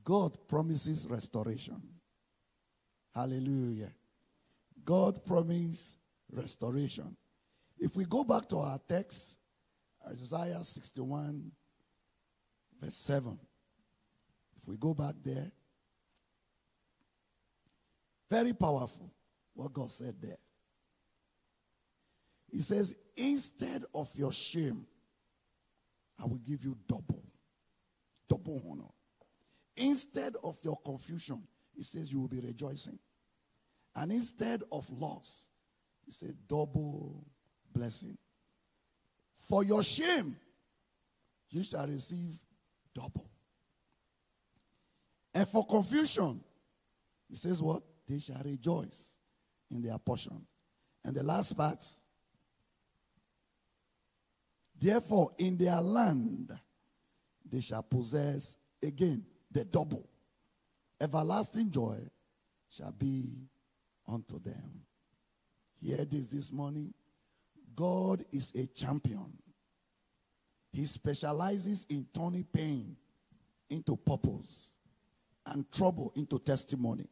God promises restoration. Hallelujah. God promises restoration. If we go back to our text, Isaiah 61, verse 7. If we go back there, very powerful what God said there. He says, instead of your shame, I will give you double honor. Instead of your confusion, he says you will be rejoicing. And instead of loss, he said double blessing. For your shame, you shall receive double. And for confusion, he says what? They shall rejoice in their portion. And the last part, therefore in their land they shall possess again the double. Everlasting joy shall be unto them. Hear this morning. God is a champion. He specializes in turning pain into purpose and trouble into testimony.